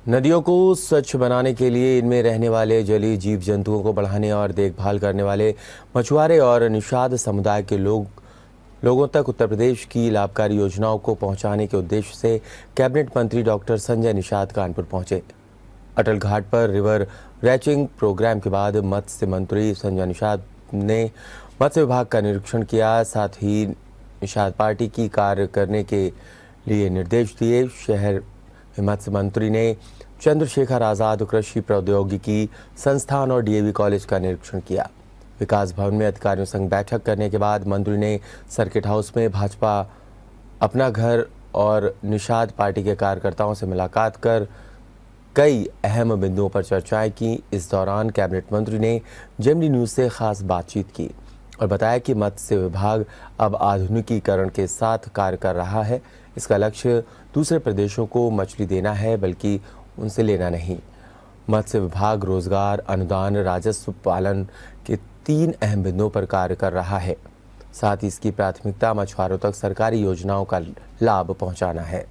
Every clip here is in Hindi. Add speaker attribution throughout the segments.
Speaker 1: नदियों को स्वच्छ बनाने के लिए इनमें रहने वाले जलीय जीव जंतुओं को बढ़ाने और देखभाल करने वाले मछुआरे और निषाद समुदाय के लोगों तक उत्तर प्रदेश की लाभकारी योजनाओं को पहुंचाने के उद्देश्य से कैबिनेट मंत्री डॉक्टर संजय निषाद कानपुर पहुंचे। अटल घाट पर रिवर रैचिंग प्रोग्राम के बाद मत्स्य मंत्री संजय निषाद ने मत्स्य विभाग का निरीक्षण किया। साथ ही निषाद पार्टी की कार्य करने के लिए निर्देश दिए। शहर मत्स्य मंत्री ने चंद्रशेखर आजाद कृषि प्रौद्योगिकी संस्थान और डीएवी कॉलेज का निरीक्षण किया। विकास भवन में अधिकारियों संग बैठक करने के बाद मंत्री ने सर्किट हाउस में भाजपा अपना घर और निषाद पार्टी के कार्यकर्ताओं से मुलाकात कर कई अहम बिंदुओं पर चर्चाएं की। इस दौरान कैबिनेट मंत्री ने जेएमडी न्यूज से खास बातचीत की और बताया कि मत्स्य विभाग अब आधुनिकीकरण के साथ कार्य कर रहा है। इसका लक्ष्य दूसरे प्रदेशों को मछली देना है, बल्कि उनसे लेना नहीं। मत्स्य विभाग रोजगार, अनुदान, राजस्व पालन के 3 अहम बिंदुओं पर कार्य कर रहा है। साथ ही इसकी प्राथमिकता मछुआरों तक सरकारी योजनाओं का लाभ पहुंचाना है।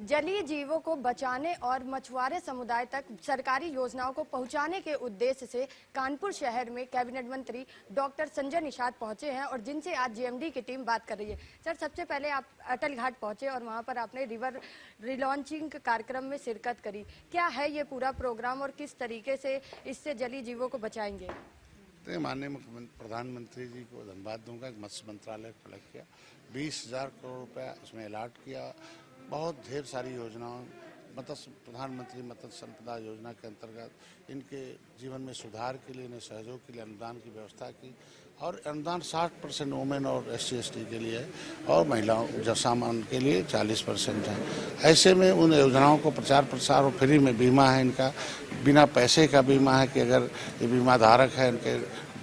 Speaker 2: जलीय जीवों को बचाने और मछुआरे समुदाय तक सरकारी योजनाओं को पहुंचाने के उद्देश्य से कानपुर शहर में कैबिनेट मंत्री डॉक्टर संजय निषाद पहुंचे हैं और जिनसे आज जेएमडी की टीम बात कर रही है। सर, सबसे पहले आप अटल घाट पहुंचे और वहां पर आपने रिवर रिलॉन्चिंग कार्यक्रम में शिरकत करी। क्या है ये पूरा प्रोग्राम और किस तरीके से इससे जलीय जीवों को बचाएंगे?
Speaker 3: तो माननीय प्रधानमंत्री जी को धन्यवाद दूंगा। मत्स्य मंत्रालय को अलग किया, 20,000 करोड़ रुपया इसमें अलॉट किया। बहुत ढेर सारी योजनाओं प्रधानमंत्री मत्स्य संपदा योजना के अंतर्गत इनके जीवन में सुधार के लिए, इन्हें सहयोग के लिए अनुदान की व्यवस्था की और अनुदान 60% वुमेन और SC/ST के लिए और महिलाओं सामान के लिए 40% है। ऐसे में उन योजनाओं को प्रचार प्रसार और फ्री में बीमा है, इनका बिना पैसे का बीमा है कि अगर ये बीमा धारक है, इनके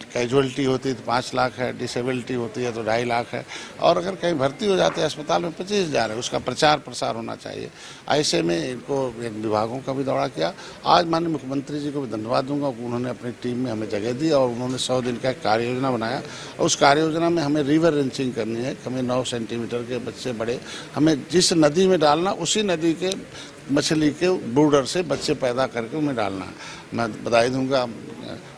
Speaker 3: कैजुअलिटी होती है तो 5 लाख है, डिसेबिलिटी होती है तो 2.5 लाख है और अगर कहीं भर्ती हो जाते हैं अस्पताल में 25,000 है। उसका प्रचार प्रसार होना चाहिए। ऐसे में इनको विभागों का भी दौरा किया। आज माननीय मुख्यमंत्री जी को भी धन्यवाद दूंगा, उन्होंने अपनी टीम में हमें जगह दी और उन्होंने 100 दिन का कार्य योजना बनाया और उस कार्य योजना में हमें रिवर रेंचिंग करनी है। हमें 9 सेंटीमीटर के बच्चे बड़े हमें जिस नदी में डालना, उसी नदी के मछली के बॉर्डर से बच्चे पैदा करके उन्हें डालना है। मैं बधाई दूंगा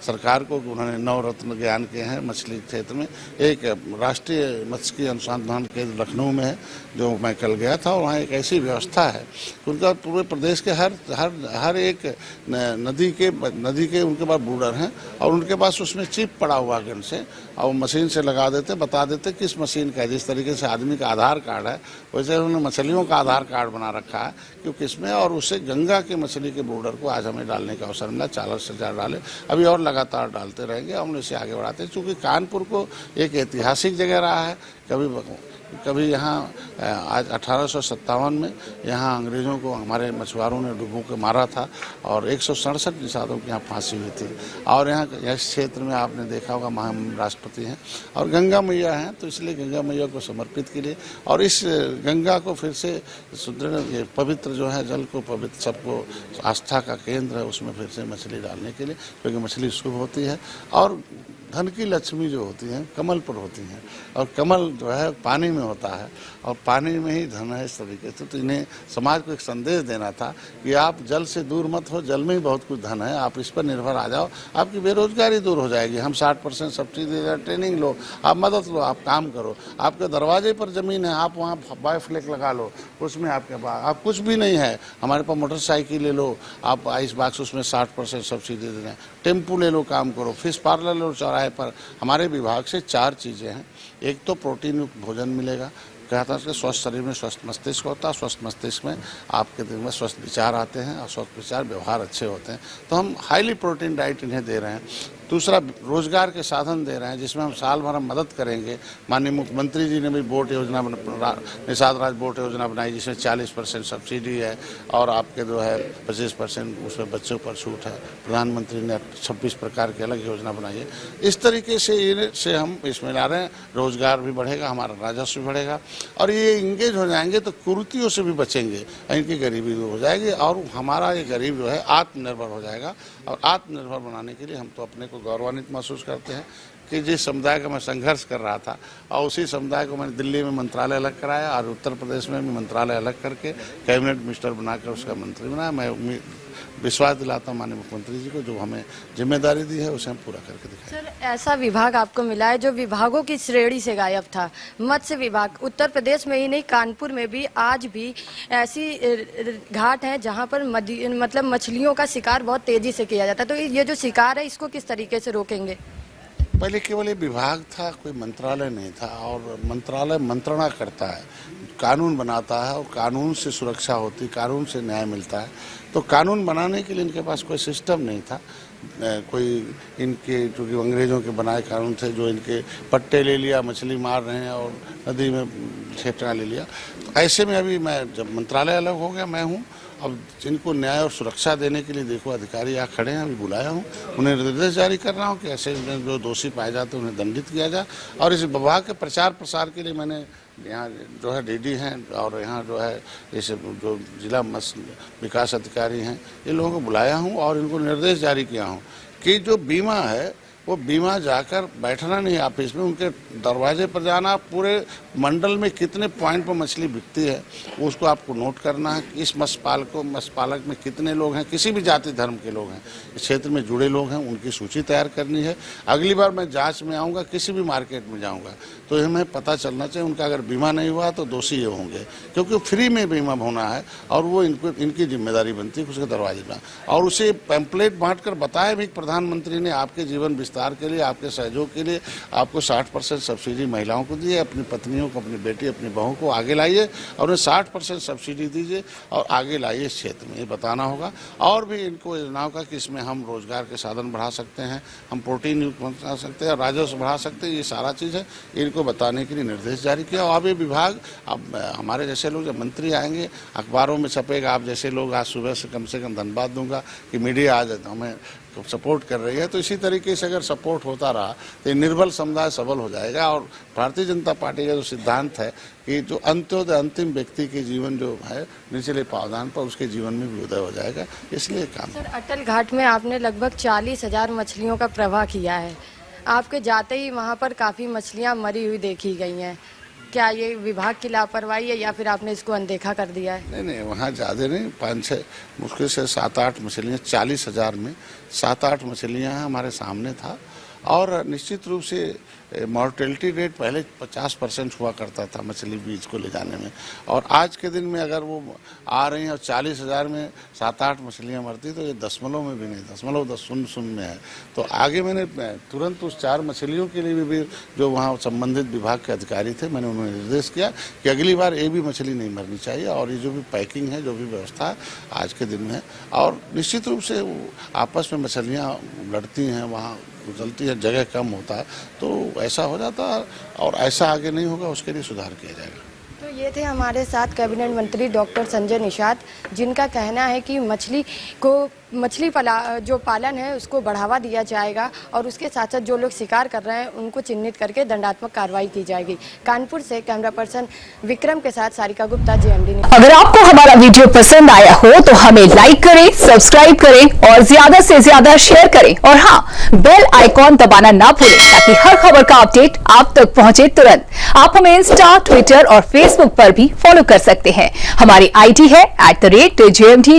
Speaker 3: सरकार को कि उन्होंने 9 रत्न ज्ञान किए हैं मछली क्षेत्र में। एक राष्ट्रीय मत्स्य अनुसंधान केंद्र लखनऊ में है, जो मैं कल गया था, और वहाँ एक ऐसी व्यवस्था है उनका पूरे प्रदेश के हर एक नदी के उनके पास बॉर्डर हैं और उनके पास उसमें चिप पड़ा हुआ गन से और मशीन से लगा देते, बता देते किस मशीन का है। जिस तरीके से आदमी का आधार कार्ड है वैसे उन्होंने मछलियों का आधार कार्ड बना रखा है क्योंकि इसमें, और उससे गंगा के मछली के बॉर्डर को आज हमें डालने का अवसर मिला। 40,000 डाले, अभी और लगातार डालते रहेंगे, हम इसे आगे बढ़ाते हैं। चूँकि कानपुर को एक ऐतिहासिक जगह रहा है। कभी यहाँ आज 1857 में यहाँ अंग्रेज़ों को हमारे मछुआरों ने डुबो के मारा था और 167 निषादों की यहाँ फांसी हुई थी। और यहाँ इस क्षेत्र में आपने देखा होगा महामहिम राष्ट्रपति हैं और गंगा मैया हैं, तो इसलिए गंगा मैया को समर्पित के लिए और इस गंगा को फिर से सुदृढ़, पवित्र जो है जल को पवित्र, सबको आस्था का केंद्र है, उसमें फिर से मछली डालने के लिए, क्योंकि मछली शुभ होती है और धन की लक्ष्मी जो होती हैं कमल पर होती हैं और कमल जो है पानी में होता है और पानी में ही धन है। इस तरीके से तो इन्हें समाज को एक संदेश देना था कि आप जल से दूर मत हो, जल में ही बहुत कुछ धन है, आप इस पर निर्भर आ जाओ, आपकी बेरोजगारी दूर हो जाएगी। हम 60% सब्सिडी दे रहे हैं, ट्रेनिंग लो, आप मदद लो, आप काम करो। आपके दरवाजे पर ज़मीन है, आप वहाँ बायोफ्लैक लगा लो, उसमें आपके पास आप कुछ भी नहीं है, हमारे पास मोटरसाइकिल ले लो, आप आइस बॉक्स उसमें 60% सब्सिडी दे रहे हैं, टेम्पू ले लो, काम करो, फिश पार्लर ले लो, चौराहे रहा है, पर हमारे विभाग से 4 चीज़ें हैं। एक तो प्रोटीन युक्त भोजन मिलेगा, कहता है कि स्वस्थ शरीर में स्वस्थ मस्तिष्क होता है, स्वस्थ मस्तिष्क में आपके दिल में स्वस्थ विचार आते हैं और स्वस्थ विचार व्यवहार अच्छे होते हैं। तो हम हाईली प्रोटीन डाइट इन्हें दे रहे हैं। दूसरा, रोजगार के साधन दे रहे हैं, जिसमें हम साल भर हम मदद करेंगे। माननीय मुख्यमंत्री जी ने भी बोट योजना निषाद राज बोट योजना बनाई, जिसमें 40% सब्सिडी है और आपके जो है 25% उसमें बच्चों पर छूट है। प्रधानमंत्री ने 26 प्रकार की अलग योजना बनाई है। इस तरीके से हम इसमें ला रहे हैं, रोजगार भी बढ़ेगा, हमारा राजस्व भी बढ़ेगा और ये इंगेज हो जाएंगे तो कुरीतियों से भी बचेंगे, इनकी गरीबी दूर हो जाएगी और हमारा ये गरीब जो है आत्मनिर्भर हो जाएगा। और आत्मनिर्भर बनाने के लिए हम तो अपने को गौरवान्वित महसूस करते हैं कि जिस समुदाय का मैं संघर्ष कर रहा था और उसी समुदाय को मैंने दिल्ली में मंत्रालय अलग कराया और उत्तर प्रदेश में भी मंत्रालय अलग करके कैबिनेट मिनिस्टर बनाकर उसका मंत्री बनाया। मैं विश्वास दिलाता हूँ माननीय मुख्यमंत्री जी को, जो हमें जिम्मेदारी दी है उसे हम पूरा करके दिखाएंगे।
Speaker 2: सर, ऐसा विभाग आपको मिला है जो विभागों की श्रेणी से गायब था, मत्स्य विभाग। उत्तर प्रदेश में ही नहीं, कानपुर में भी आज भी ऐसी घाट हैं जहां पर मतलब मछलियों का शिकार बहुत तेजी से किया जाता है। तो ये जो शिकार है इसको किस तरीके से रोकेंगे?
Speaker 3: पहले केवल ये विभाग था, कोई मंत्रालय नहीं था और मंत्रालय मंत्रणा करता है, कानून बनाता है और कानून से सुरक्षा होती, कानून से न्याय मिलता है। तो कानून बनाने के लिए इनके पास कोई सिस्टम नहीं था, कोई इनके चूँकि अंग्रेज़ों के बनाए कानून थे, जो इनके पट्टे ले लिया, मछली मार रहे हैं और नदी में ठेठा ले लिया। तो ऐसे में अभी मैं जब मंत्रालय अलग हो गया, मैं हूँ अब जिनको न्याय और सुरक्षा देने के लिए देखो अधिकारी यहाँ खड़े हैं, अभी बुलाया हूँ, उन्हें निर्देश जारी कर रहा हूँ कि ऐसे जो दोषी पाए जाते हैं उन्हें दंडित किया जाए। और इस विभाग के प्रचार प्रसार के लिए मैंने यहाँ जो है डीडी हैं और यहाँ जो है जैसे जो जिला मत्स्य विकास अधिकारी हैं, ये लोगों को बुलाया हूँ और इनको निर्देश जारी किया हूँ कि जो बीमा है वो बीमा जाकर बैठना नहीं ऑफिस में, उनके दरवाजे पर जाना, पूरे मंडल में कितने पॉइंट पर मछली बिकती है उसको आपको नोट करना है। इस मत्स्य पालक में कितने लोग हैं, किसी भी जाति धर्म के लोग हैं, इस क्षेत्र में जुड़े लोग हैं, उनकी सूची तैयार करनी है। अगली बार मैं जांच में आऊँगा, किसी भी मार्केट में जाऊँगा तो हमें पता चलना चाहिए उनका अगर बीमा नहीं हुआ तो दोषी ये होंगे, क्योंकि फ्री में बीमा होना है और वो इनकी जिम्मेदारी बनती है उसके दरवाजे पर। और उसे पैम्पलेट बांट कर बताया भी प्रधानमंत्री ने आपके जीवन विस्तार के लिए, आपके सहयोग के लिए आपको 60% सब्सिडी महिलाओं को दी है। अपनी पत्नियों को, अपनी बेटी, अपनी बहू को आगे लाइए और उन्हें 60% सब्सिडी दीजिए और आगे लाइए इस क्षेत्र में, ये बताना होगा। और भी इनको योजनाओं का कि इसमें हम रोजगार के साधन बढ़ा सकते हैं, हम प्रोटीन युक्त बना सकते हैं, राजस्व बढ़ा सकते हैं, ये सारा चीज़ है, इनको बताने के लिए निर्देश जारी किया। और अब ये विभाग, अब हमारे जैसे लोग जब मंत्री आएंगे अखबारों में छपेगा, आप जैसे लोग आज सुबह से कम धन्यवाद दूंगा कि मीडिया आज हमें सपोर्ट कर रही है। तो इसी तरीके से अगर सपोर्ट होता रहा तो ये निर्बल समुदाय सबल हो जाएगा। और भारतीय जनता पार्टी का जो सिद्धांत है कि जो अंत्योदय, अंतिम व्यक्ति के जीवन जो है निचले पावदान पर, उसके जीवन में भी उदय हो जाएगा, इसलिए काम।
Speaker 2: सर, अटल घाट में आपने लगभग 40,000 मछलियों का प्रवाह किया है। आपके जाते ही वहाँ पर काफ़ी मछलियाँ मरी हुई देखी गई हैं। क्या ये विभाग की लापरवाही है या फिर आपने इसको अनदेखा कर दिया है?
Speaker 3: नहीं, वहाँ ज़्यादा नहीं, 5-6 मुश्किल से 7-8 मछलियाँ, 40,000 में 7-8 मछलियाँ हमारे सामने था। और निश्चित रूप से मॉर्टेलिटी रेट पहले 50% हुआ करता था मछली बीज को ले जाने में, और आज के दिन में अगर वो आ रही हैं और 40,000 में 7-8 मछलियाँ मरती तो ये दशमलव में भी नहीं, 0.00 में है। तो आगे मैंने तुरंत उस 4 मछलियों के लिए भी जो वहाँ संबंधित विभाग के अधिकारी थे, मैंने उन्हें निर्देश किया कि अगली बार ये भी मछली नहीं मरनी चाहिए और ये जो भी पैकिंग है, जो भी व्यवस्था है आज के दिन में है। और निश्चित रूप से आपस में मछलियाँ लड़ती हैं, वहाँ उछलती है, जगह कम होता है, तो ऐसा हो जाता है और ऐसा आगे नहीं होगा, उसके लिए सुधार किया जाएगा।
Speaker 2: तो ये थे हमारे साथ कैबिनेट मंत्री डॉक्टर संजय निषाद, जिनका कहना है कि मछली जो पालन है उसको बढ़ावा दिया जाएगा और उसके साथ साथ जो लोग शिकार कर रहे हैं उनको चिन्हित करके दंडात्मक कार्रवाई की जाएगी। कानपुर से कैमरा पर्सन विक्रम के साथ सारिका गुप्ता, JMD न्यूज़।
Speaker 4: अगर आपको हमारा वीडियो पसंद आया हो तो हमें लाइक करें, सब्सक्राइब करें और ज्यादा से ज्यादा शेयर करें। और हाँ, बेल आइकॉन दबाना ना भूलें ताकि हर खबर का अपडेट आप तक पहुंचे तुरंत। आप हमें इंस्टा, ट्विटर और फेसबुक पर भी फॉलो कर सकते हैं। हमारी ID है @JMD।